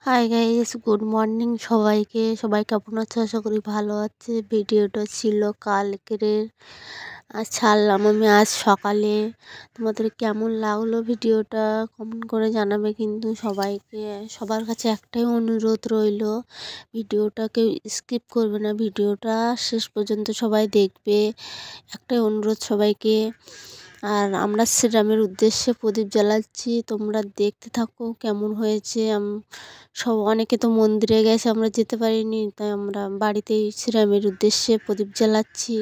Hi guys, good morning সবাইকে। সবাই কেমন আছে? আশা করি ভালো আছে। ভিডিওটা ছিল কালকের, আর ছাড়লাম আমি আজ সকালে। তোমাদের কেমন লাগলো ভিডিওটা কমেন্ট করে জানাবে। কিন্তু সবাইকে, সবার কাছে একটাই অনুরোধ রইল, ভিডিওটাকে স্কিপ করবে না, ভিডিওটা শেষ পর্যন্ত সবাই দেখবে, একটাই অনুরোধ সবাইকে। আর আমরা শ্রীরামের উদ্দেশ্যে প্রদীপ জ্বালাচ্ছি, তোমরা দেখতে থাকো কেমন হয়েছে। সব অনেকে তো মন্দিরে গেছে, আমরা যেতে পারিনি, তাই আমরা বাড়িতেই শ্রীরামের উদ্দেশ্যে প্রদীপ জ্বালাচ্ছি,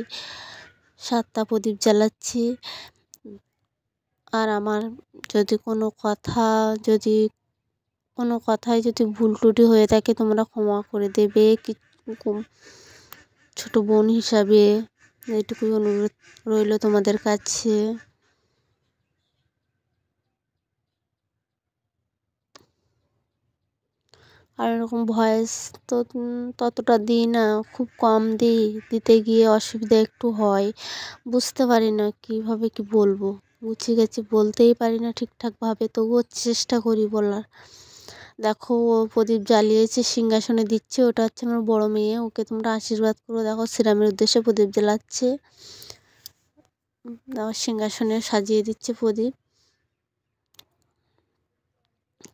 7টা প্রদীপ জ্বালাচ্ছি। আর আমার যদি কোনো কথায় যদি ভুল ত্রুটি হয়ে থাকে তোমরা ক্ষমা করে দেবে, ছোট বোন হিসাবে এইটুকুই অনুরোধ রইল তোমাদের কাছে। আর এরকম ভয়েস তো ততটা দিই না, খুব কম দিই, দিতে গিয়ে অসুবিধা একটু হয়, বুঝতে পারি না কীভাবে কি বলবো, গুছিয়ে গেছি বলতেই পারি না ঠিকঠাকভাবে, তবুও চেষ্টা করি বলার। দেখো, ও প্রদীপ জ্বালিয়েছে, সিংহাসনে দিচ্ছে, ওটা হচ্ছে আমার বড় মেয়ে, ওকে তোমরা আশীর্বাদ করো। দেখো শ্রীরামের উদ্দেশ্যে প্রদীপ জ্বালাচ্ছে, দেখো সিংহাসনে সাজিয়ে দিচ্ছে প্রদীপ,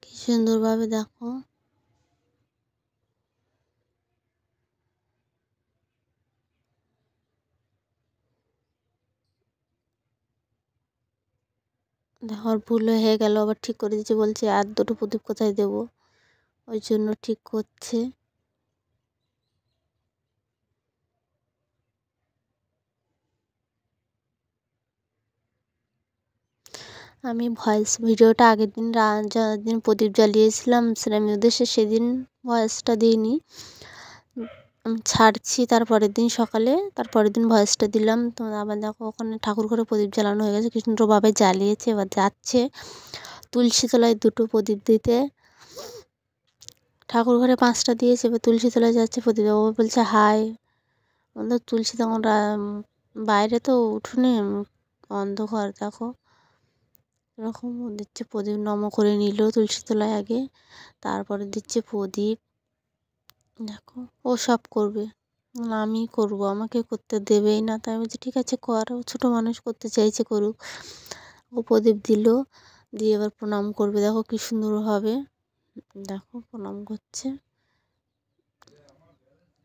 কি সুন্দরভাবে। দেখো দেওয়ার ভুল হয়ে গেল, আবার ঠিক করে দিচ্ছে, বলছে আর দুটো প্রদীপ কোথায় দেবো, ওই জন্য ঠিক করছে। আমি ভয়েস ভিডিওটা আগের দিন যেদিন প্রদীপ জ্বালিয়েছিলাম শ্রীরামের উদ্দেশ্যে, সেদিন ভয়েসটা দিইনি, আমি ছাড়ছি তারপরের দিন সকালে, তারপরের দিন ভয়েসটা দিলাম। তো আবার দেখো ওখানে ঠাকুর ঘরে প্রদীপ জ্বালানো হয়ে গেছে, কৃষ্ণভাবে জ্বালিয়েছে, এবার যাচ্ছে তুলসী তলায় দুটো প্রদীপ দিতে। ঠাকুর ঘরে 5টা দিয়েছে, এবার তুলসী তলায় যাচ্ছে প্রদীপ। ও বলছে হাই, আমাদের তুলসী তখন বাইরে তো উঠোনে অন্ধকার, দেখো এরকম দিচ্ছে প্রদীপ, নম করে নিল তুলসী তলায় আগে, তারপরে দিচ্ছে প্রদীপ। দেখো ও সব করবে, আমি করব, আমাকে করতে দেবেই না, তাই বলছি ঠিক আছে কর, ও ছোটো মানুষ করতে চাইছে করুক। ও প্রদীপ দিল, দিয়ে এবার প্রণাম করবে, দেখো কি সুন্দরভাবে, দেখো প্রণাম করছে,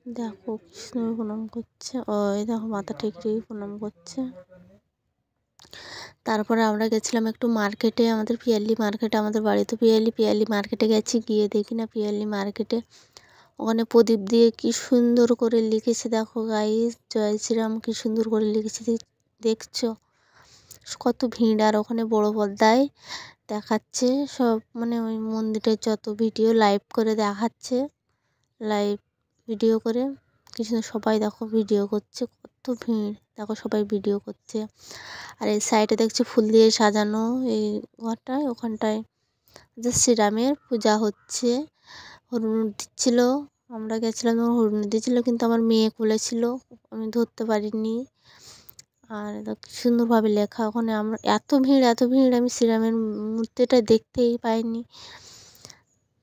দেখো কি সুন্দর প্রণাম করছে, ওই দেখো মাথা টেকে প্রণাম করছে। তারপরে আমরা গেছিলাম একটু মার্কেটে, আমাদের পিয়ালি মার্কেটে, আমাদের বাড়িতে পিয়ালি মার্কেটে গেছি, গিয়ে দেখি না পিয়ালি মার্কেটে ওখানে প্রদীপ দিয়ে কি সুন্দর করে লিখেছে, দেখো গাইস, জয় শ্রীরাম, কি সুন্দর করে লিখেছে, দেখছো কত ভিড়। আর ওখানে বড় পর্দায় দেখাচ্ছে সব, মানে ওই মন্দিরের যত ভিডিও লাইভ করে দেখাচ্ছে, লাইভ ভিডিও করে কিছু সবাই দেখো ভিডিও করছে, কত ভিড়, দেখো সবাই ভিডিও করছে। আর এই সাইডে দেখছি ফুল দিয়ে সাজানো, এই ঘরটায় ওখানটায় যে শ্রীরামের পূজা হচ্ছে, হরুন দিচ্ছিল, আমরা গেছিলাম হরুন দিচ্ছিল, কিন্তু আমার মেয়ে খুলেছিল, আমি ধরতে পারিনি। আর সুন্দরভাবে লেখা, ওখানে আমরা এত ভিড়, আমি শ্রীরামের মূর্তিটা দেখতেই পাইনি।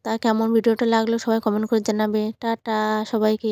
তা কেমন ভিডিওটা লাগলো সবাই কমেন্ট করে জানাবে। টাটা সবাইকে।